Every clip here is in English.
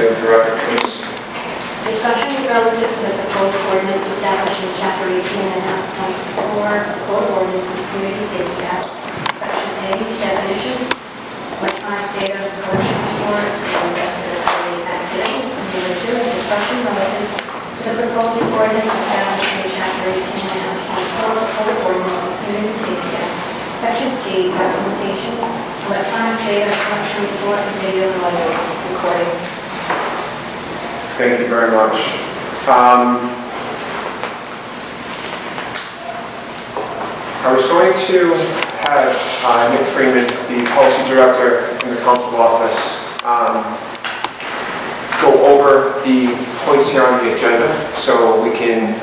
Executive Director, please. Discussion relative to the proposed ordinance establishing Chapter 18.5.4 Code of Ordinances Community Safety Act, Section A, definitions, electronic data collection report, and investigatory activity. And number 2, a discussion relative to the proposed ordinance establishing Chapter 18.5.4 Code of Ordinances Community Safety Act, Section C, documentation, electronic data collection report, and video and audio recording. Thank you very much. I was going to have Nick Freeman, the Policy Director in the Council office, go over the points here on the agenda so we can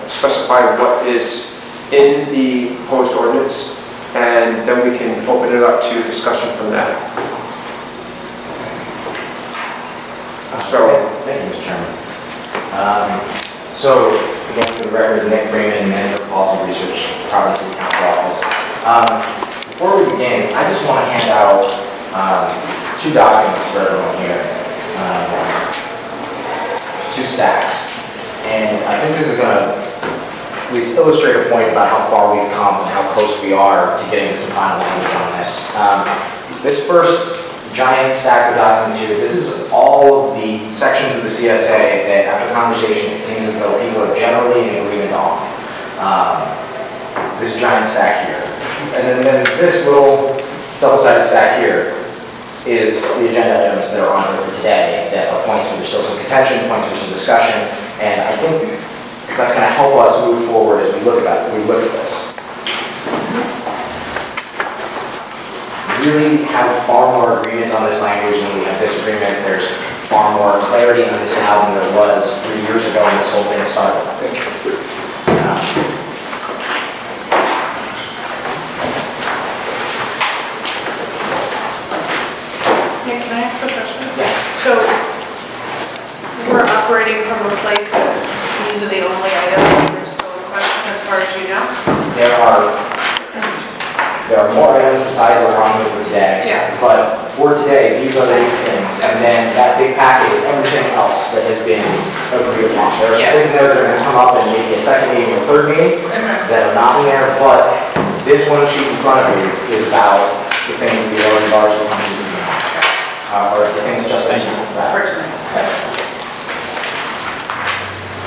specify what is in the proposed ordinance, and then we can open it up to discussion from that. Thank you, Mr. Chairman. So, again, for the record, Nick Freeman, Manager of Policy Research, Providence City Council Office. Before we begin, I just want to hand out 2 documents for everyone here. There's 2 stacks. And I think this is going to at least illustrate a point about how far we've come and how close we are to getting to some final language on this. This first giant stack of documents here, this is all of the sections of the CSA that after conversations it seems as though people are generally in agreement on. This giant stack here. And then this little double-sided stack here is the agenda items that are on here for today that are points where there's still some contention, points for some discussion, and I think that's going to help us move forward as we look at this. We really have far more agreement on this language than we have disagreement. There's far more clarity on this now than there was 3 years ago when this whole thing started. Yeah, can I ask a question? Yeah. So, we're operating from a place that these are the only items that are still in question as far as you know? There are more items besides what we're on here for today. Yeah. But for today, these are these things. And then that big packet is everything else that has been agreed upon. There are some things there that are going to come up in maybe a second meeting or third meeting that are not in there, but this one sheet in front of you is about the things that we already largely come to or the things just mentioned that. For tonight. Okay.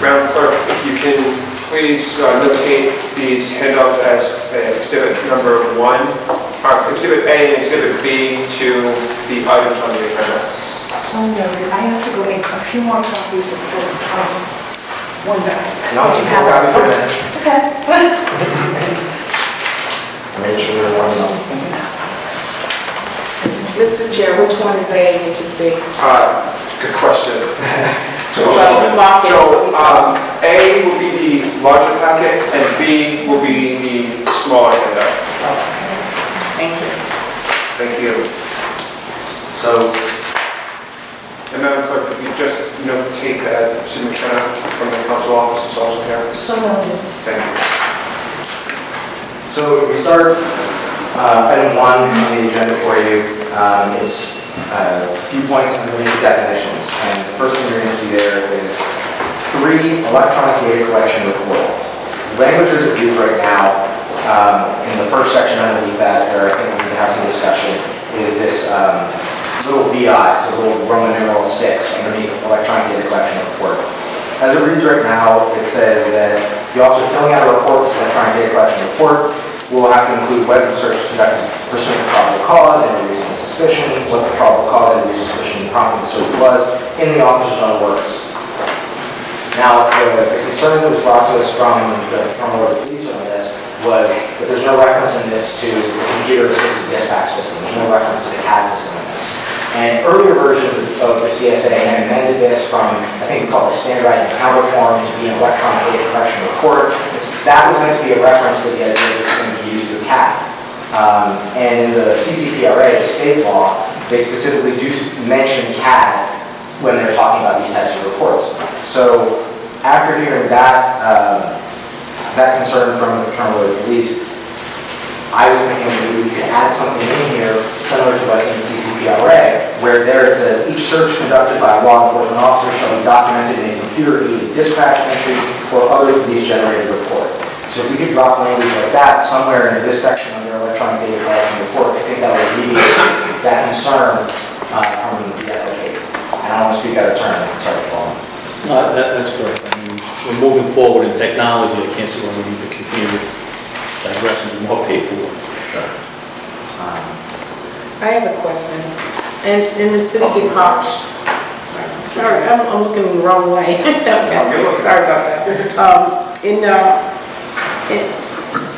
Madam Clerk, if you can please notate these handouts as Exhibit number 1, Exhibit A and Exhibit B to the items on the agenda. So noted. I have to go make a few more copies of this one back. No, you have copies for that. Okay. Thanks. Make sure we're one of them. Mr. Chair, which one is A and which is B? Good question. So, A will be the larger packet, and B will be the smaller handout. Thank you. Thank you. So, And Madam Clerk, if you just notate that Sue McKenna from the council office is also here. So noted. Thank you. So if we start item 1 on the agenda for you, it's a few points underneath definitions. And the first thing you're going to see there is 3 electronic data collection report. The language as it reads right now, in the first section underneath that, or I think we need to have some discussion, is this little VI, so little Roman numeral 6 underneath electronic data collection report. As it reads right now, it says that the officer filling out a report, this electronic data collection report, will have to include whether the search was conducted pursuant to probable cause and reasonable suspicion, what the probable cause and reasonable suspicion prompting the search was, in the officer's own words. Now, the concern that was brought to us from the former police on this was that there's no reference in this to the computer-assisted dispatch system. There's no reference to the CAD system in this. And earlier versions of the CSA had amended this from, I think we call it standardized encounter form, to be an electronic data collection report. That was meant to be a reference to the idea that this is going to be used through CAD. And in the CCPRA, the state law, they specifically do mention CAD when they're talking about these types of reports. So after hearing that, that concern from the police, I was thinking maybe we could add something in here similar to what's in the CCPRA, where there it says, each search conducted by a law enforcement officer shall be documented in a computer-aided dispatch entry or other police-generated report. So if we could drop language like that somewhere in this section under electronic data collection report, I think that would alleviate that concern from the applicant. And I don't want to speak out of turn, sorry, Paul. No, that's correct. I mean, we're moving forward in technology. I can't see why we need to continue to digress into more paperwork. I have a question. And in the city department, sorry, I'm looking the wrong way. Okay, sorry about that.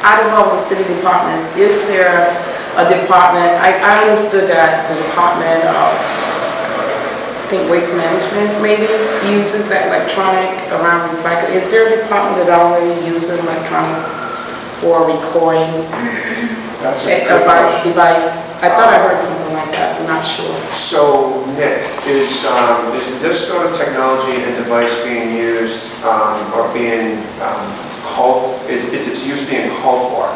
Out of all the city departments, is there a department, I understood that the Department of, I think, Waste Management maybe uses electronic around recycling. Is there a department that already uses electronic for recording? That's a good question. Device. I thought I heard something like that, I'm not sure. So, Nick, is this sort of technology and device being used or being called, is its use being called for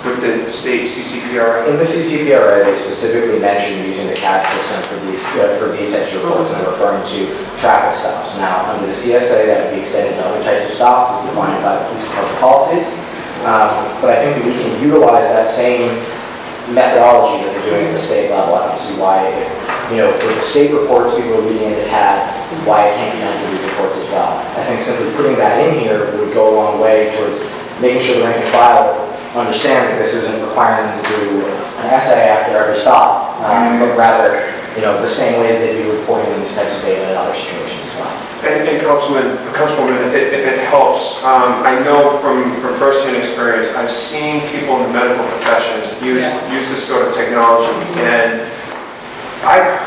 with the state CCPRA? In the CCPRA, they specifically mentioned using the CAD system for these types of reports, and they're referring to traffic stops. Now, under the CSA, that would be extended to other types of stops as defined by the police department policies. But I think that we can utilize that same methodology that they're doing at the state level. I don't see why, if, for the state reports people are reading into CAD, why it can't be done for these reports as well. I think simply putting that in here would go a long way towards making sure the rank and file understand that this isn't requiring them to do an essay after every stop, but rather, the same way that they'd be reporting these types of data in other situations as well. And Councilwoman, if it helps, I know from firsthand experience, I've seen people in the medical profession use this sort of technology, and I've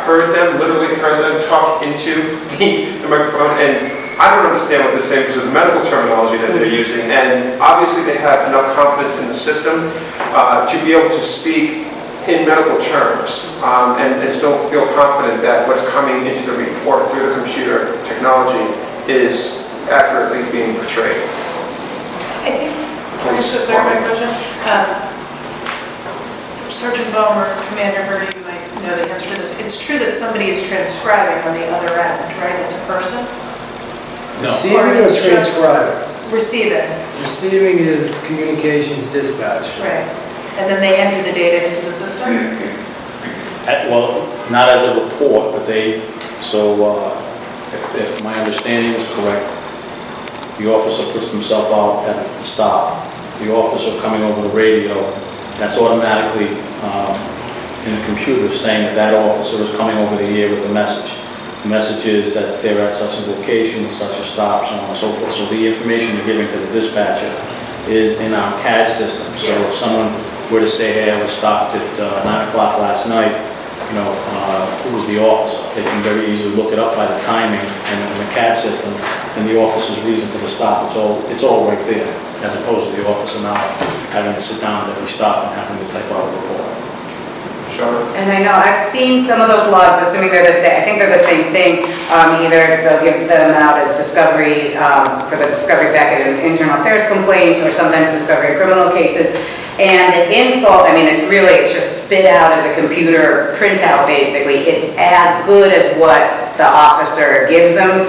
literally heard them talk into the microphone, and I don't understand what they're saying because of the medical terminology that they're using, and obviously they have enough confidence in the system to be able to speak in medical terms and still feel confident that what's coming into the report through the computer technology is accurately being portrayed. I think, just to clarify my question, Sergeant Bohm or Commander Hurdy, you might know the answer to this. It's true that somebody is transcribing on the other end, right? It's a person? No. Receiving or transcribing? Receiving. Receiving is communications dispatch. Right. And then they enter the data into the system? Well, not as a report, but if my understanding is correct, the officer puts himself out at the stop. The officer coming over the radio, that's automatically in the computer saying that officer is coming over the air with a message. The message is that they're at such a location, such a stop, so on and so forth. So the information they're giving to the dispatcher is in our CAD system. So if someone were to say, hey, I was stopped at 9 o'clock last night, who was the officer? They can very easily look it up by the timing and the CAD system and the officer's reason for the stop. It's all right there, as opposed to the officer now having to sit down at every stop and having to type out a report. Sure. And I know, I've seen some of those logs, assuming they're the same, I think they're the same thing. Either they'll give them out as discovery, for the discovery packet in internal affairs complaints, or sometimes discovery of criminal cases. And the info, it's just spit out as a computer printout, basically. It's as good as what the officer gives them.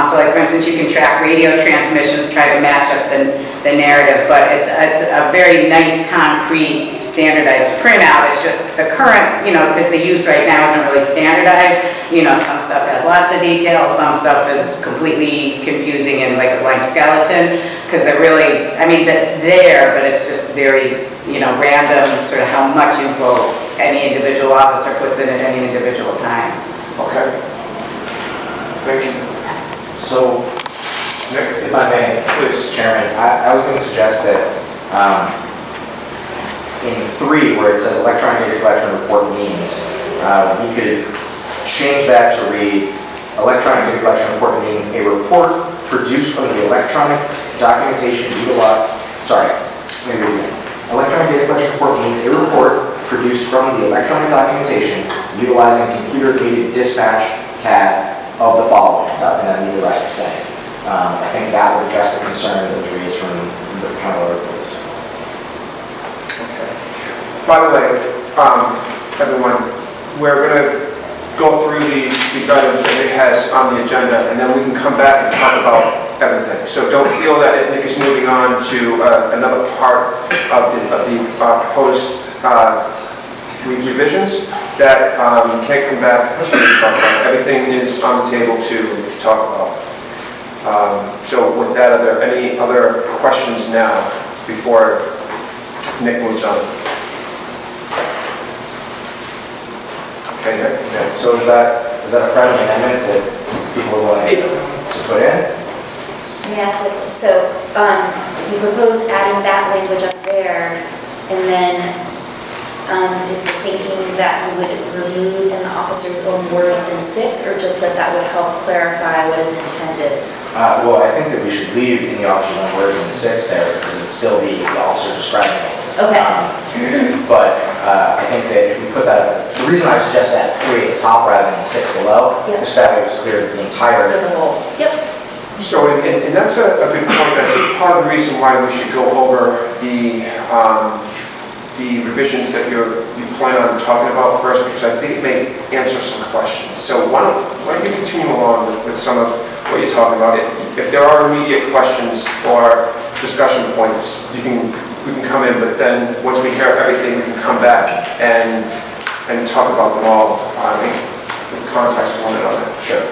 So like, for instance, you can track radio transmissions, try to match up the narrative, but it's a very nice, concrete, standardized printout. It's just the current, because the use right now isn't really standardized. Some stuff has lots of detail, some stuff is completely confusing and like a blank skeleton, because they're really, that's there, but it's just very, random, sort of how much info any individual officer puts in at any individual time. Okay. Thank you. So, Next. if I may, Please. Chairman, I was going to suggest that in 3, where it says electronic data collection report means, we could change that to read electronic data collection report means a report produced from the electronic documentation utilized. Electronic data collection report means a report produced from the electronic documentation utilizing computer-aided dispatch CAD of the following, and then leave the rest the same. I think that would address the concern that was raised from the fraternal reports. Okay. by the way, everyone, we're going to go through these items that Nick has on the agenda, and then we can come back and talk about everything. So don't feel that if Nick is moving on to another part of the proposed revisions, that you can't come back to talk about. Everything is on the table to talk about. So with that, are there any other questions now before Nick moves on? Okay, Nick. Okay, so is that a friendly amendment that people are willing to put in? Let me ask, so you propose adding that language up there, and then is the thinking that you would remove in the officer's own words in 6, or just that would help clarify what is intended? Well, I think that we should leave in the officer's own words in 6 there, because it'd still be the officer describing it. Okay. But I think that if we put that, the reason I suggest that 3 at the top rather than 6 below, Yep. just that way it was clear that the entire. For the whole. Yep. So, and that's a good point. I think part of the reason why we should go over the revisions that you plan on talking about first, because I think it may answer some questions. So why don't you continue along with some of what you're talking about? If there are immediate questions or discussion points, we can come in, but then once we hear everything, we can come back and talk about them all in context of one another. Sure.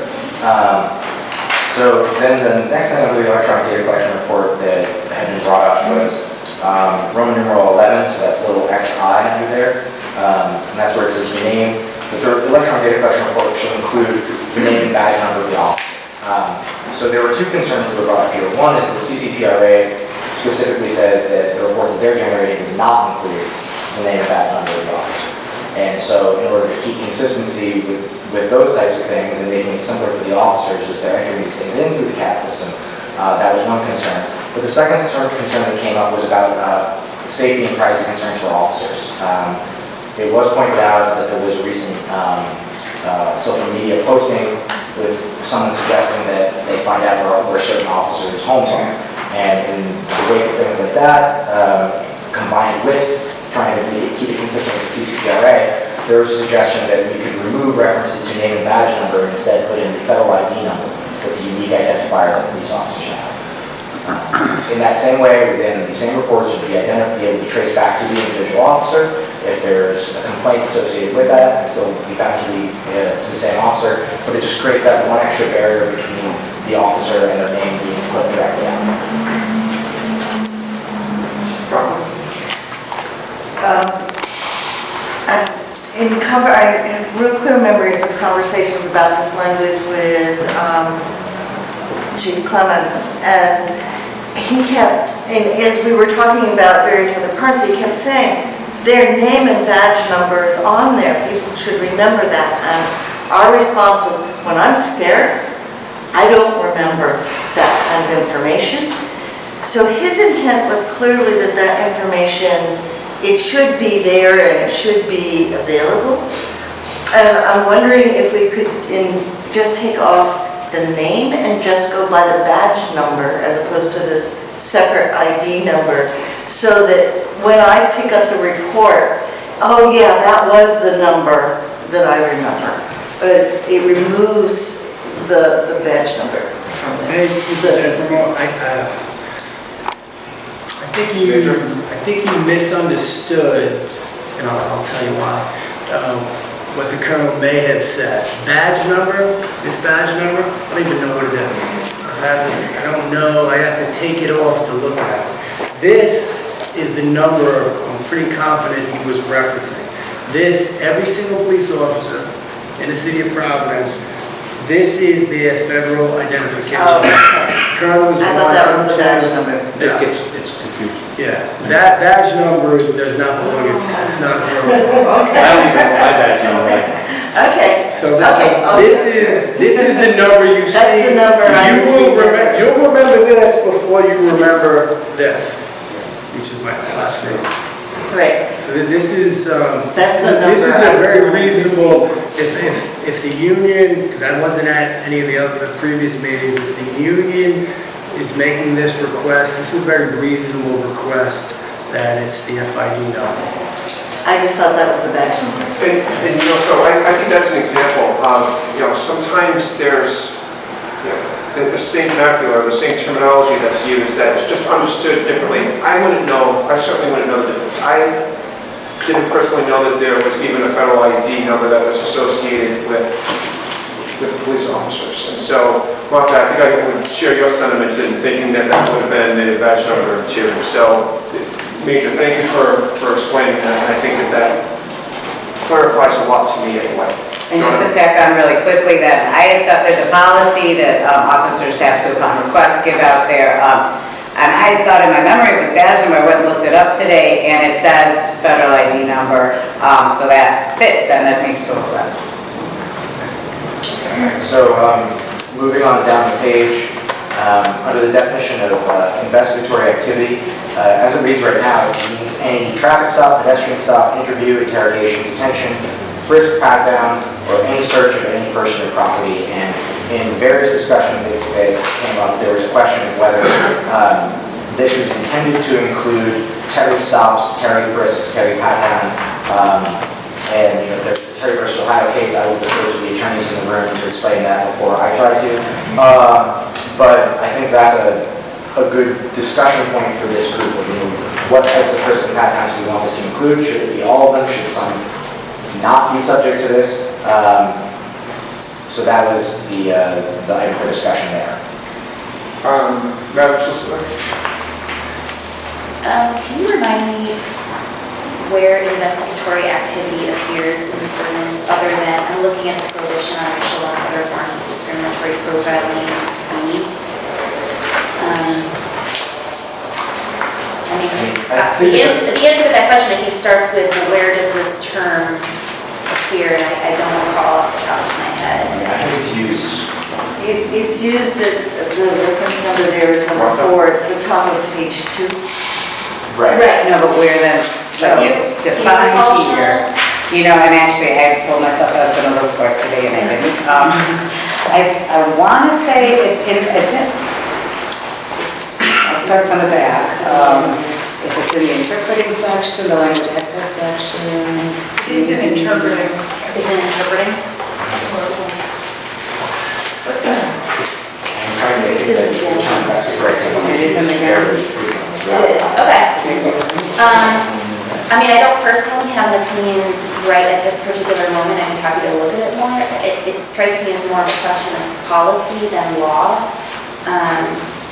So then the next thing under the electronic data collection report that had been brought up was Roman numeral 11, so that's little xi under there. And that's where it says the name. The electronic data collection report should include the name and badge number of the officer. So there were 2 concerns that were brought up here. One is that the CCPRA specifically says that the reports that they're generating do not include the name and badge number of the officer. And so in order to keep consistency with those types of things and making it simpler for the officers as they're entering these things in through the CAT system, that was one concern. But the second concern that came up was about safety and privacy concerns for officers. It was pointed out that there was a recent social media posting with someone suggesting that they find out where certain officers' homes are. And in the wake of things like that, combined with trying to keep it consistent with the CCPRA, there was a suggestion that we could remove references to name and badge number and instead put in the federal ID number. That's a unique identifier that police officers have. In that same way, then the same reports would be able to be traced back to the individual officer. If there's a complaint associated with that, it still be found to be to the same officer, but it just creates that one extra barrier between the officer and their name being put directly out. I have real clear memories of conversations about this language with Chief Clements, and he kept, and as we were talking about various other parts, he kept saying, their name and badge number is on there, people should remember that. And our response was, when I'm scared, I don't remember that kind of information. So his intent was clearly that that information, it should be there and it should be available. And I'm wondering if we could just take off the name and just go by the badge number as opposed to this separate ID number, so that when I pick up the report, oh yeah, that was the number that I remember. But it removes the badge number from there. Hey, Mr. Jennifer, I think you misunderstood, and I'll tell you why, what the colonel may have said. Badge number, this badge number, I don't even know what it is. I don't know, I have to take it off to look at it. This is the number I'm pretty confident he was referencing. This, every single police officer in the city of Providence, this is their federal identification. Oh, okay. Colonel was I thought that was the badge number. It's confusing. Yeah, that badge number does not belong, it's not appropriate. I don't even know my badge number. Okay. So Okay. this is the number you see. That's the number You'll remember this before you remember this, which is my last name. Great. So this is, That's the this is number I a was very wanting to reasonable, if the union, because I wasn't at any of the previous meetings, if the union is making this request, this is a very reasonable request that it's the FID number. I just thought that was the badge number. And you know, so I think that's an example of, you know, sometimes there's, you know, the same vernacular, the same terminology that's used that is just understood differently. I certainly wouldn't know the difference. I didn't personally know that there was even a federal ID number that was associated with police officers. And so, Martha, I think I would share your sentiments in thinking that that would have been a badge number too. So, Major, thank you for explaining that. I think that clarifies a lot to me anyway. And just to tack on really quickly then, I thought there's a policy that officers have to, upon request, give out there. And I thought in my memory it was badge number. I went and looked it up today, and it says federal ID number. So that fits, and that makes total sense. So, moving on down the page, under the definition of investigatory activity, as it reads right now, it means any traffic stop, pedestrian stop, interview, interrogation, detention, frisk, pat-down, or any search of any person or property. And in various discussions that came up, there was a question of whether this was intended to include Terry stops, Terry frisks, Terry pat-downs, and you know, the Terry versus Ohio case, I will defer to the attorneys in the room to explain that before I try to. But I think that's a good discussion point for this group. I mean, what types of frisk and pat-downs do we want this to include? Should it be all of them? Should some not be subject to this? So that was the item for discussion there. Madam Solicitor? Can you remind me where investigatory activity appears in this ordinance, other than, I'm looking at the prohibition on racial and other forms of discriminatory profiling B. I mean, the answer to that question, I think, starts with where does this term appear, and I don't recall off the top of my head. I think it's used. It's used at, the reference number there is number 4, it's the top of page 2. Right. No, but where then, Do you define recall, here. Shannon? You know, and actually, I told myself I was going to look for it today, and I didn't. I want to say I'll start from the back. If it's in the interpreting section, the language access section. It's in interpreting. Is it interpreting? It's in the beginning. It is in the beginning. It is, okay. I mean, I don't personally have an opinion right at this particular moment. I'm happy to look at it more. It strikes me as more of a question of policy than law.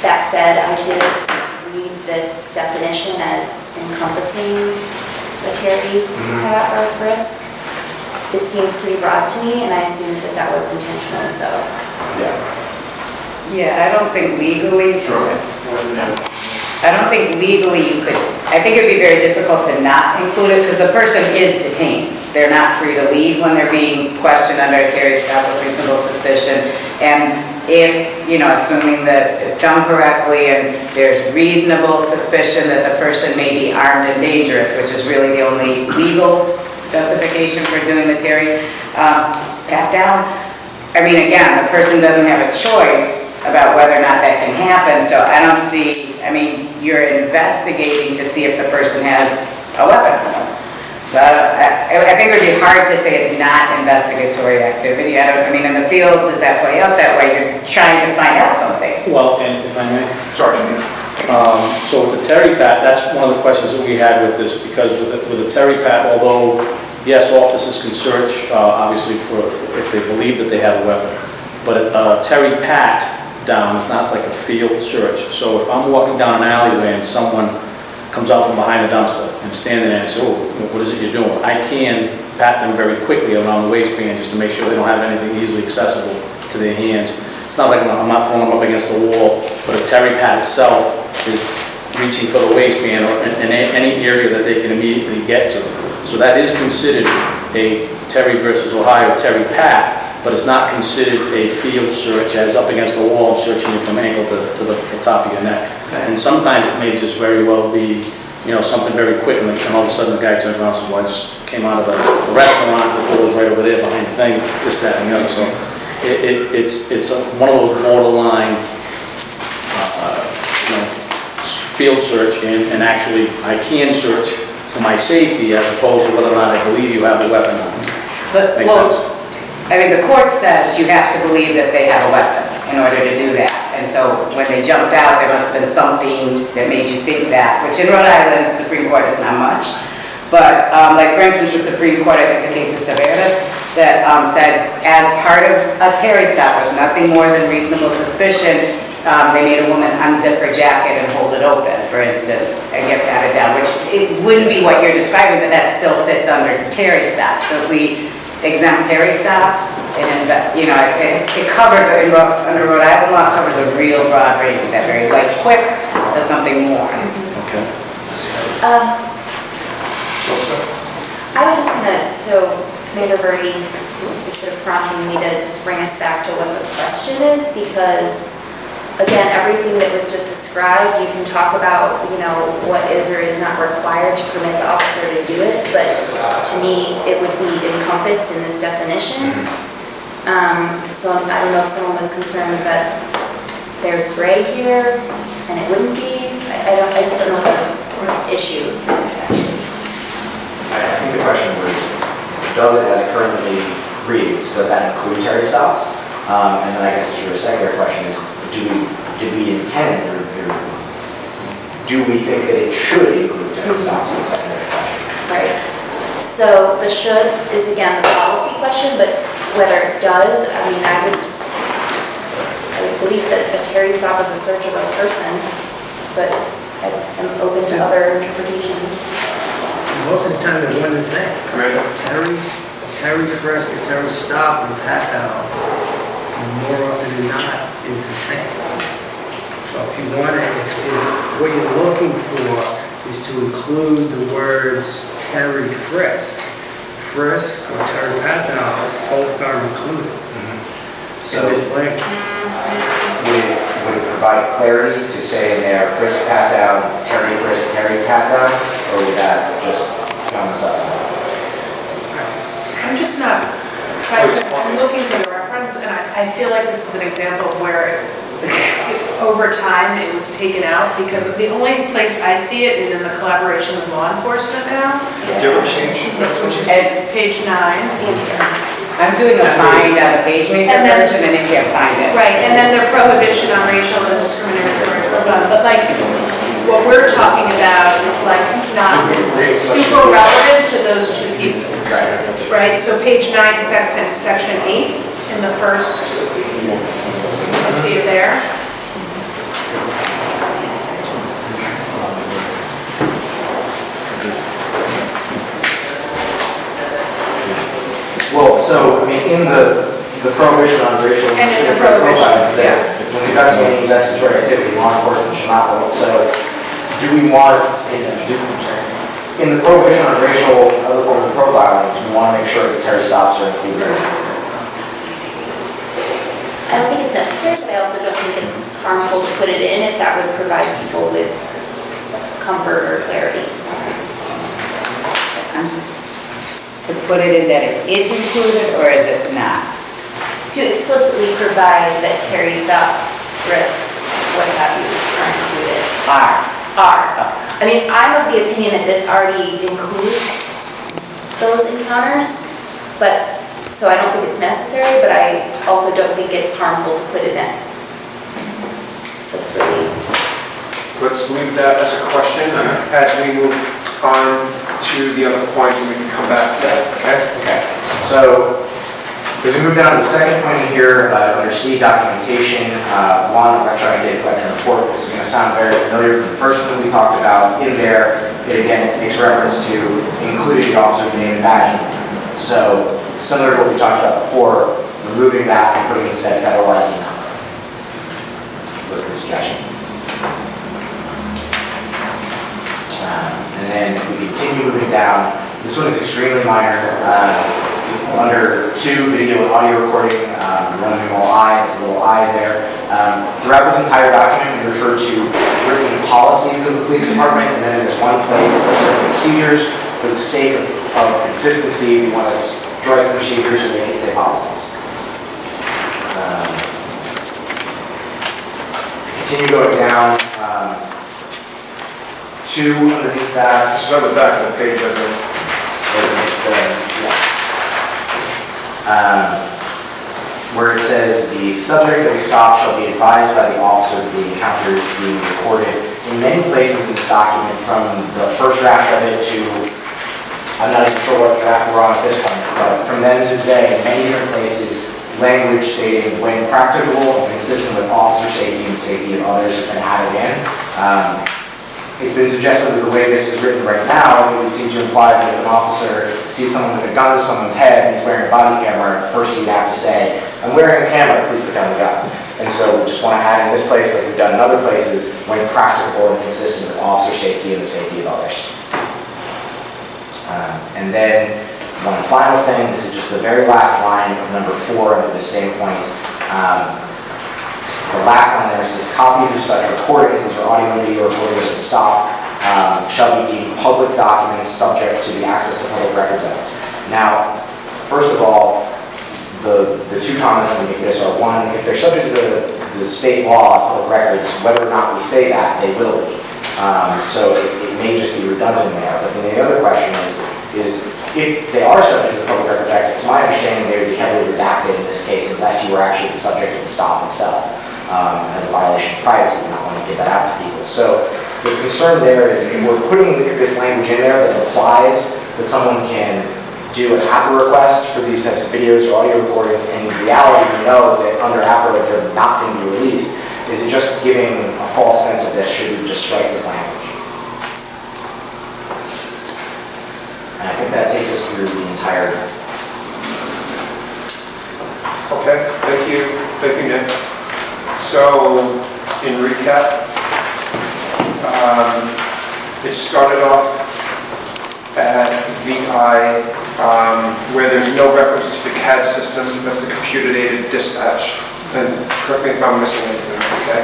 That said, I didn't read this definition as encompassing a Terry pat or a frisk. It seems pretty broad to me, and I assumed that was intentionally so. Yeah, I don't think legally. Sure. I don't think legally you could, I think it'd be very difficult to not include it because the person is detained. They're not free to leave when they're being questioned under a Terry stop with reasonable suspicion. And if, you know, assuming that it's done correctly and there's reasonable suspicion that the person may be armed and dangerous, which is really the only legal justification for doing the Terry pat down. I mean, again, the person doesn't have a choice about whether or not that can happen. So I don't see, I mean, you're investigating to see if the person has a weapon. So I think it would be hard to say it's not investigatory activity. I mean, in the field, does that play out that way? You're trying to find out something. Well, and if I may, Sorry. so with the Terry pat, that's one of the questions that we had with this, because with the Terry pat, although, yes, officers can search, obviously, for if they believe that they have a weapon, but Terry pat down is not like a field search. So if I'm walking down an alleyway and someone comes out from behind the dumpster and standing there and says, oh, what is it you're doing? I can pat them very quickly around the waistband just to make sure they don't have anything easily accessible to their hands. It's not like I'm not throwing them up against the wall, but a Terry pat itself is reaching for the waistband or in any area that they can immediately get to. So that is considered a Terry versus Ohio Terry pat, but it's not considered a field search as up against the wall and searching you from ankle to the top of your neck. And sometimes it may just very well be, you know, something very quick, and all of a sudden the guy turns around and says, well, I just came out of the restaurant, the door was right over there behind the thing, this, that, and the other. So it's one of those borderline field search, and actually I can search for my safety as opposed to whether or not I believe you have a weapon on you. But, Makes well, sense? I mean, the court says you have to believe that they have a weapon in order to do that. And so when they jumped out, there must have been something that made you think that, which in Rhode Island, the Supreme Court, is not much. But like, for instance, the Supreme Court, I think the case is Taveras, that said as part of a Terry stop with nothing more than reasonable suspicion, they made a woman unzip her jacket and hold it open, for instance, and get patted down, which it wouldn't be what you're describing, but that still fits under Terry stop. So if we exempt Terry stop, and you know, it covers, under Rhode Island law, it covers a real broad range, that very light, quick to something more. Okay. I was just gonna, so Commander Birdie was sort of prompting me to bring us back to what the question is, because again, everything that was just described, you can talk about, you know, what is or is not required to permit the officer to do it, but to me, it would be encompassed in this definition. So I don't know if someone was concerned that there's gray here and it wouldn't be. I just don't know the issue is actually. I think the question was, does it, as it currently reads, does that include Terry stops? And then I guess the sort of secondary question is, did we intend, or do we think that it should include Terry stops is the secondary question? Right. So the should is again the policy question, but whether it does, I mean, I would believe that a Terry stop is a search of a person, but I'm open to other interpretations. Most of the time, they're one and the same. Terry frisk, a Terry stop, and pat down, more often than not, is the same. So if you want to, if what you're looking for is to include the words Terry frisk or Terry pat down, both are included in this language. Would it provide clarity to say in there, frisk, pat down, Terry frisk, Terry pat down, or would that just gum us up? I'm just not, I'm looking for the reference, and I feel like this is an example where over time it was taken out, because the only place I see it is in the collaboration with law enforcement now. Which is page 9. I'm doing a find on the page maker And then- version, and you can't find it. Right, and then the prohibition on racial and discriminatory, but like, what we're talking about is like not super relevant to those two pieces. Right, so page 9, section 8, in the first, you see it there? Well, so, I mean, in the prohibition on racial And in the discriminatory profiling, it prohibition, says, if when conducting any investigatory activity, law enforcement should not hold. So, do we want, in the prohibition on racial and other forms of profiling, do we want to make sure that Terry stops are included? I don't think it's necessary, but I also don't think it's harmful to put it in if that would provide people with comfort or clarity. To put it in that it is included, or is it not? To explicitly provide that Terry stops, risks, what have yous are included. Are. I mean, I'm of the opinion that this already includes those encounters, but, so I don't think it's necessary, but I also don't think it's harmful to put it in. So it's really... Let's leave that as a question as we move on to the other points, and we can come back to that, okay? Okay. So, as we move down to the second point here, under C, documentation, one, electronic data collection report. This is going to sound very familiar from the first one we talked about. In there, it again makes reference to including the officer's name and badge number. So, similar to what we talked about before, removing that and putting instead federal ID number was the suggestion. And then if we continue moving down, this one is extremely minor. Under 2, video and audio recording, one of them all I, it's a little I there. Throughout this entire document, we refer to written policies of the police department, and then in this one place it says certain procedures. For the sake of consistency, we want to strike procedures and make it say policies. Continue going down 2 underneath that. This is on the back of the page, I think. Where it says, "The subject that we stop shall be advised by the officer that the encounter is being recorded." In many places in this document, from the first draft of it to, I'm not even sure what draft we're on at this point, but from then to today, in many different places, language stating when practicable and consistent with officer safety and the safety of others has been added in. It's been suggested that the way this is written right now, it would seem to imply that if an officer sees someone with a gun to someone's head and he's wearing a body camera, first he'd have to say, "I'm wearing a camera, please put down the gun." And so we just want to add in this place, like we've done in other places, when practicable and consistent with officer safety and the safety of others. And then one final thing, this is just the very last line of number 4 at the same point. The last line there says, "Copies of such recordings, these are audio and video recordings of the stop, shall be deemed public documents subject to the Access to Public Records Act." Now, first of all, the 2 comments we make this are, one, if they're subject to the state law of public records, whether or not we say that, they will be. So it may just be redundant there. But then the other question is if they are subject to the Public Records Act, it's my understanding they would be heavily redacted in this case unless you were actually the subject of the stop itself. As a violation of privacy, we don't want to give that out to people. So the concern there is if we're putting this language in there that implies that someone can do an APRA request for these types of videos or audio recordings, and in reality we know that under APRA they're not going to be released, is it just giving a false sense of this? Should we just strike this language? And I think that takes us through the entire... Okay, thank you, Nick. So, in recap, it started off at VI, where there's no reference to the CAD system of the computer-aided dispatch. And correct me if I'm missing anything, okay?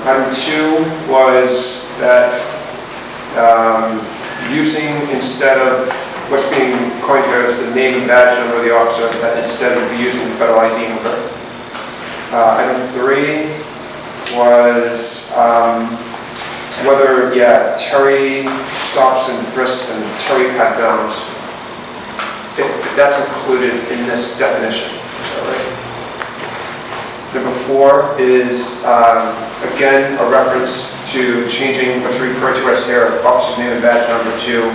Item 2 was that using, instead of what's being coined here as the name and badge number of the officer, that instead of using the federal ID number. Item 3 was whether, Terry stops and frisks and Terry pat-downs, if that's included in this definition. Is that right? Number 4 is, again, a reference to changing what's referred to as here, officer's name and badge number to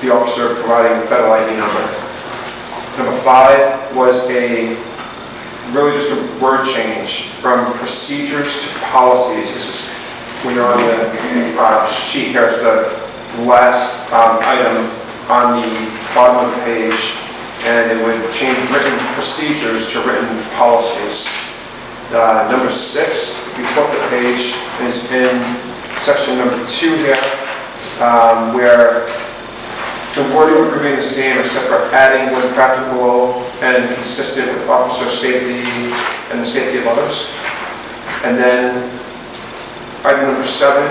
the officer providing the federal ID number. Number 5 was really just a word change from procedures to policies. This is when you're on the sheet here, it's the last item on the bottom of the page, and it would change written procedures to written policies. Number 6, if you flip the page, is in section number 2 here, where the wording would remain the same except for adding when practical and consistent with officer safety and the safety of others. And then item number 7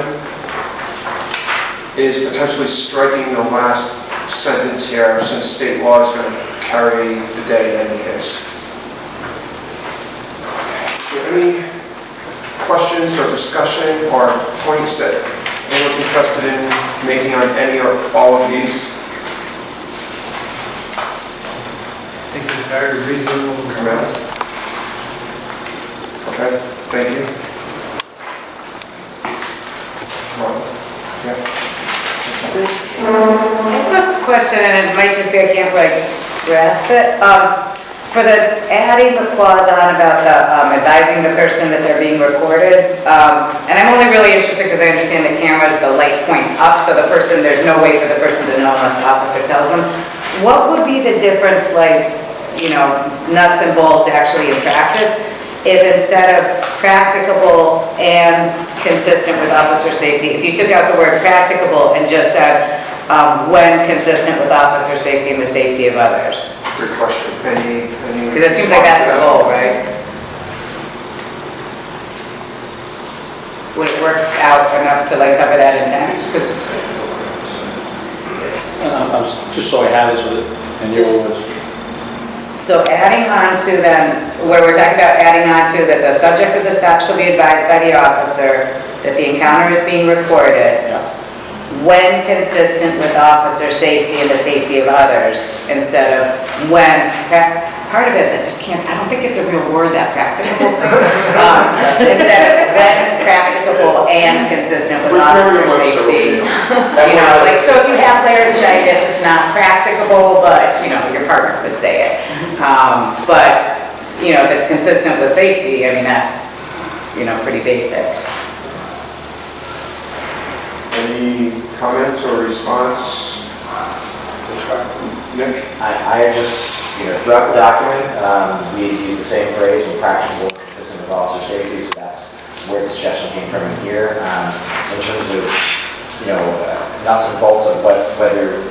is potentially striking the last sentence here, since state law is going to carry the day in any case. Is there any questions or discussion or points that anyone's interested in making on any or all of these? I think it's very reasonable comments. Okay, thank you. I have a question, and it might just be, I can't like grasp it. For the adding the clause on about the advising the person that they're being recorded, and I'm only really interested because I understand the cameras, the light points up, so the person, there's no way for the person to know unless the officer tells them. What would be the difference, like, nuts and bolts actually in practice, if instead of practicable and consistent with officer safety, if you took out the word practicable and just said when consistent with officer safety and the safety of others? Good question. Because it seems like that's the goal, right? Would it work out enough to like cover that intent? Just so I have this with it, in your words. So adding on to then, where we're talking about adding on to that the subject of the stop shall be advised by the officer, that the encounter is being recorded when consistent with officer safety and the safety of others, instead of when, part of it is I don't think it's a real word, that practicable thing. Instead of when practicable and consistent with officer safety. You know, like, so if you have laryngitis, it's not practicable, but, you know, your partner could say it. But, you know, if it's consistent with safety, I mean, that's, you know, pretty basic. Any comments or response? Nick? I just, throughout the document, we use the same phrase, when practicable, consistent with officer safety, so that's where the suggestion came from in here. In terms of, nuts and bolts of whether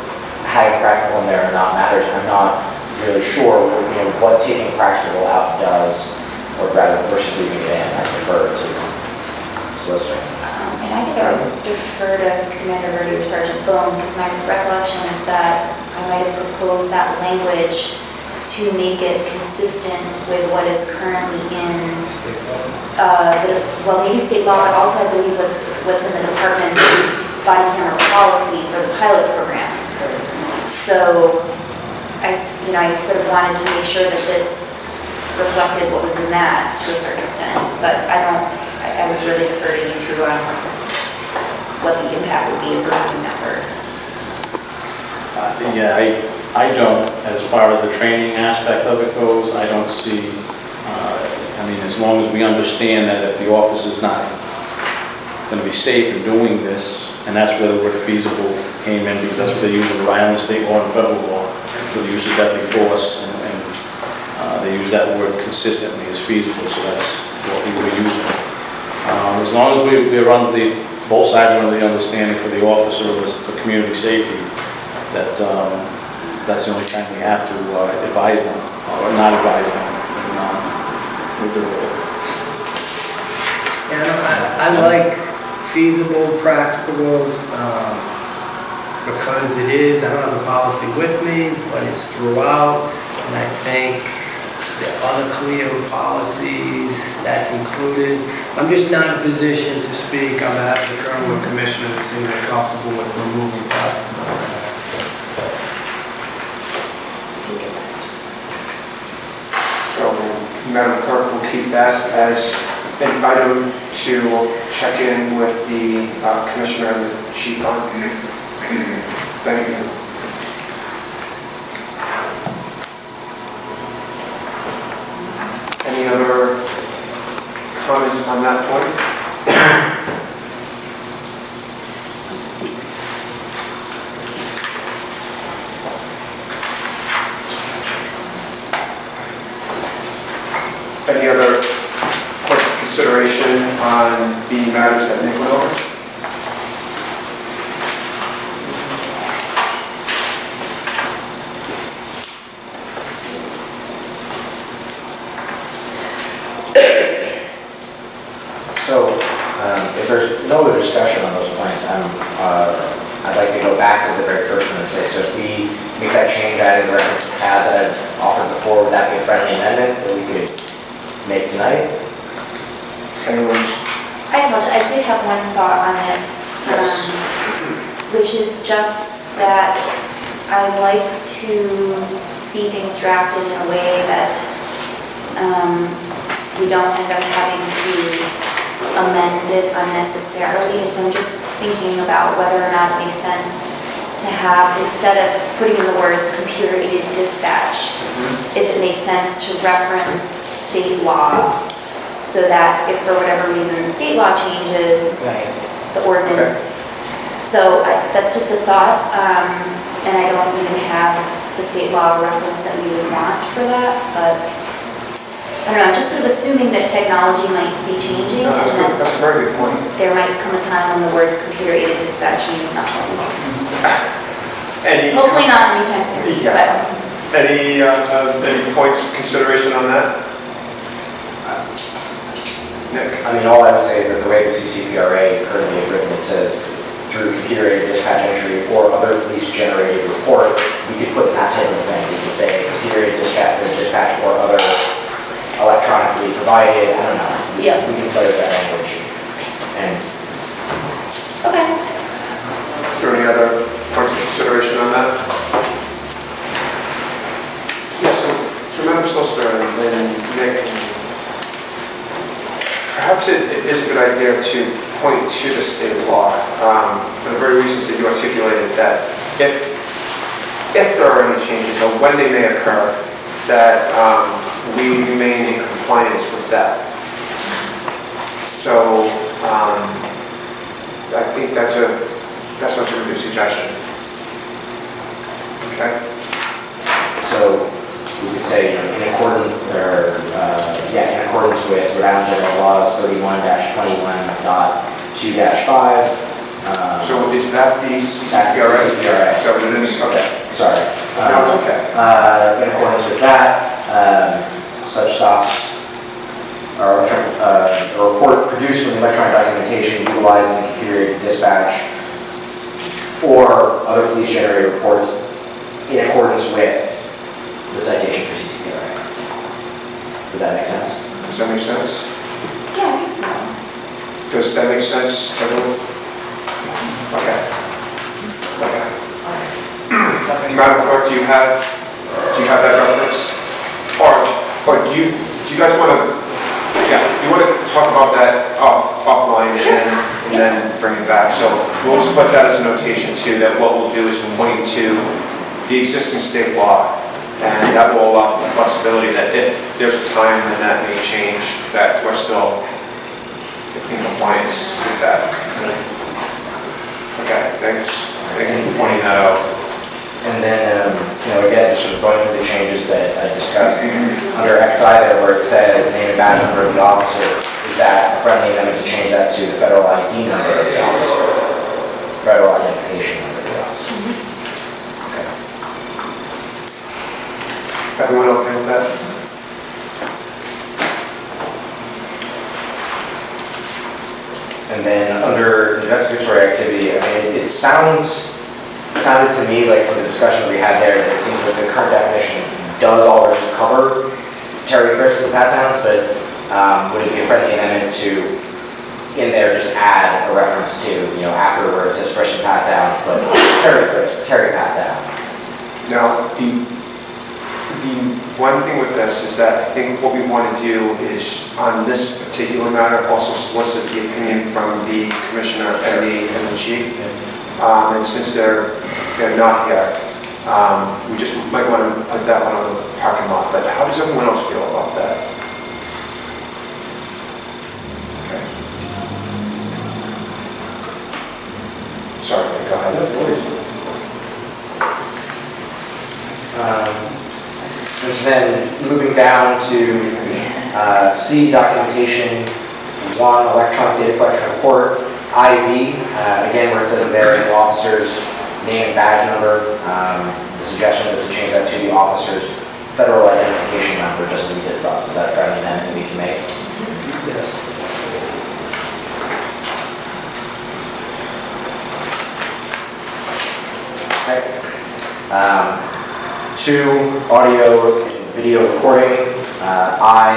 having practical in there or not matters, I'm not really sure, what taking practical out does, or rather, versus leaving it in. I prefer to solicitor. And I think I would defer to Commander Verdi or Sergeant Bohm, because my recollection is that I might have proposed that language to make it consistent with what is currently in, maybe state law, but also I believe what's in the department's body camera policy for the pilot program. So I sort of wanted to make sure that this reflected what was in that to a certain extent, but I would really defer to you to what the impact would be of removing that word. I don't, as far as the training aspect of it goes, I don't see, as long as we understand that if the office is not going to be safe in doing this, and that's where the word feasible came in, because that's what they use in Rhode Island state law and federal law for the use of deadly force, and they use that word consistently as feasible, so that's what we were using. As long as we're under both sides are under the understanding for the officer of the community safety, that that's the only time we have to advise them, or not advise them, and we'll do it. Yeah, I like feasible, practicable, because it is, I don't have a policy with me, but it's throughout, and I think the other clear policies, that's included. I'm just not in a position to speak on behalf of the Colonel or Commissioner that seem very comfortable with removing practical. So, Madam Clerk will keep that as an item to check in with the Commissioner and the Chief on. Thank you. Any other comments on that point? Any other points of consideration on the matters that Nick went over? So, if there's no other discussion on those points, I'd like to go back to the very first one and say, so if we make that change, adding the reference to pad that I've offered before, would that be a friendly amendment that we could make tonight? I apologize, I did have one thought on this, which is just that I like to see things drafted in a way that we don't end up having to amend it unnecessarily. And so I'm just thinking about whether or not it makes sense to have, instead of putting in the words computer-aided dispatch, if it makes sense to reference state law, so that if for whatever reason state law changes, the ordinance. So that's just a thought, and I don't even have the state law reference that we would want for that, but I don't know, I'm just sort of assuming that technology might be changing. No, that's good. That's a very good point. There might come a time when the words computer-aided dispatch means nothing. Hopefully not anytime soon. Yeah. Any points of consideration on that? Nick? All I would say is that the way the CCPRA currently is written, it says through computer-aided dispatch entry or other police-generated report, we could put that type of thing. We could say computer-aided dispatch or other electronically provided, I don't know. We can play with that language. And Okay. Is there any other points of consideration on that? Yeah, so Madam Solicitor and Nick, perhaps it is a good idea to point to the state law for the very reasons that you articulated, that if there are any changes or when they may occur, that we remain in compliance with that. So I think that's a good suggestion. Okay. So we could say, in accordance, in accordance with Rhode Island General Laws 31-21.2-5. So is that the That's the CCPRA? CCPRA. So it is, okay. Sorry. No, it's okay. In accordance with that, such stops are a report produced from electronic documentation utilizing computer dispatch or other police generated reports in accordance with the citation for CCPRA. Does that make sense? Does that make sense? Yeah, I think so. Does that make sense, everyone? Okay. Okay. Madam Clerk, do you have that reference? Or do you guys want to, you want to talk about that offline and then bring it back? So we'll just put that as a notation too, that what we'll do is point to the existing state law, and that will allow for the flexibility that if there's a time when that may change, that we're still in compliance with that. Okay, thanks. Thank you for pointing that out. And then, again, just sort of going through the changes that I discussed. Under XI there, where it says name and badge number of the officer, is that a friendly amendment to change that to the federal ID number of the officer? Federal identification number of the officer. Okay. Everyone okay with that? And then under investigatory activity, I mean, it sounded to me like from the discussion that we had there that it seems like the current definition does already cover Terry frisks and pat downs, but would it be a friendly amendment to in there just add a reference to, after where it says frisk and pat down, but Terry frisk, Terry pat down? Now, the one thing with this is that I think what we want to do is, on this particular matter, also solicit the opinion from the commissioner and the chief. And since they're not here, we just might want to put that one on the parking lot. But how does everyone else feel about that? Okay. Sorry, go ahead. And so then moving down to C, documentation, 1, electronic data collection report, IV, again where it says there the officer's name and badge number, the suggestion is to change that to the officer's federal identification number, just as we did above. Is that a friendly amendment we can make? Yes. Okay. 2, audio and video recording, I,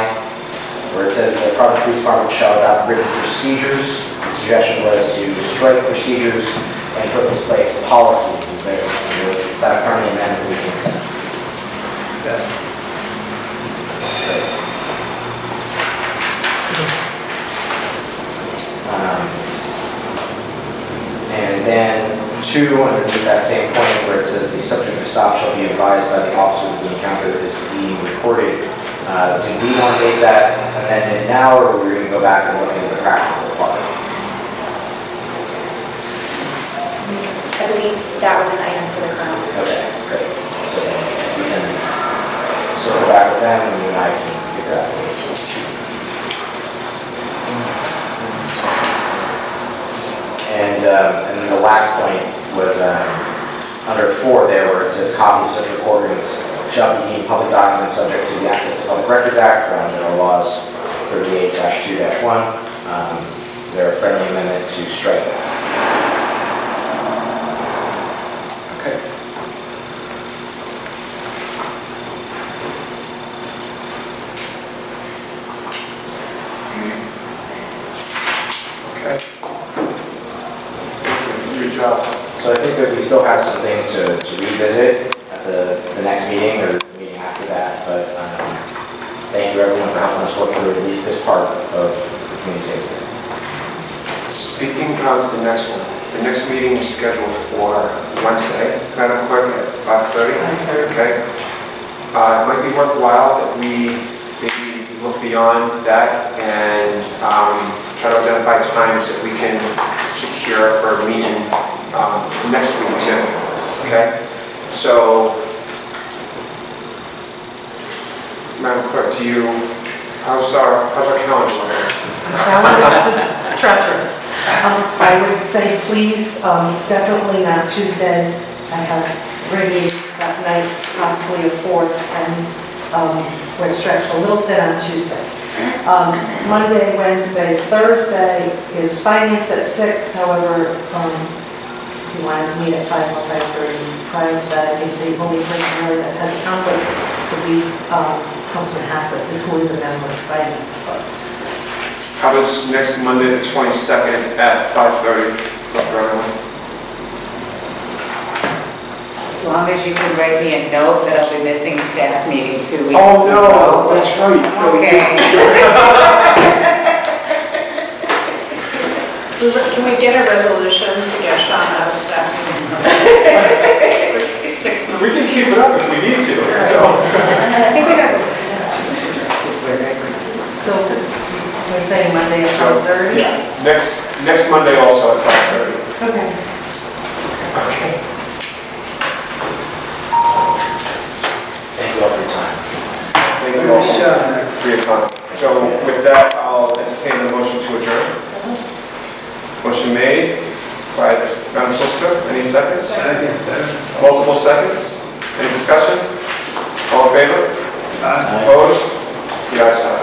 where it says the Providence Police Department shall adopt written procedures. The suggestion was to strike procedures and put in place policies. Is that a friendly amendment we can accept? Yes. And then 2, underneath that same point where it says the subject of stop shall be advised by the officer that the encounter is being recorded. Do we want to make that amendment now, or are we going to go back and look into the practical part? I believe that was an item for the colonel. Okay, great. So then we can circle back with them, and you and I can figure out what it's to. And then the last point was under 4 there, where it says copies of such recordings shall be deemed public documents subject to the Access to Public Records Act, Rhode Island General Laws 38-2-1. Is there a friendly amendment to strike that? Okay. Okay. still have some things to revisit at the next meeting or the meeting after that, but thank you everyone for helping us work through at least this part of the community safety. Speaking of the next one, the next meeting is scheduled for Wednesday, Madam Clerk, at 5:30. 5:30. Okay. It might be worthwhile that we maybe look beyond that and try to identify times that we can secure for a meeting next week too. Okay? So, Madam Clerk, how's our calendar looking? Calendar is treacherous. I would say please, definitely not Tuesday. I have radios that night, possibly a fourth, and we're stretched a little thin on Tuesday. Monday, Wednesday, Thursday is finance at 6. However, if you wanted to meet at 5 or 5:30 prior to that, I think the only person really that has a conflict would be Councilman Hassett, who is a member of finance. But How about next Monday, the 22nd at 5:30? For everyone? As long as you can write me a note that I'll be missing staff meeting 2 weeks. Oh, no, that's right. So we Okay. Can we get a resolution to get Sean out of staff meetings? 6 months. We can keep it up if we need to. So. I think we got. so we're saying Monday at 5:30? Yeah, next Monday also at 5:30. Okay. Okay. Thank you all for your time. Thank you all for your time. So with that, I'll entertain a motion to adjourn. Motion made by Madam Solicitor. Any seconds? Second. Multiple seconds. Any discussion? All in favor? Opposed? You guys have it.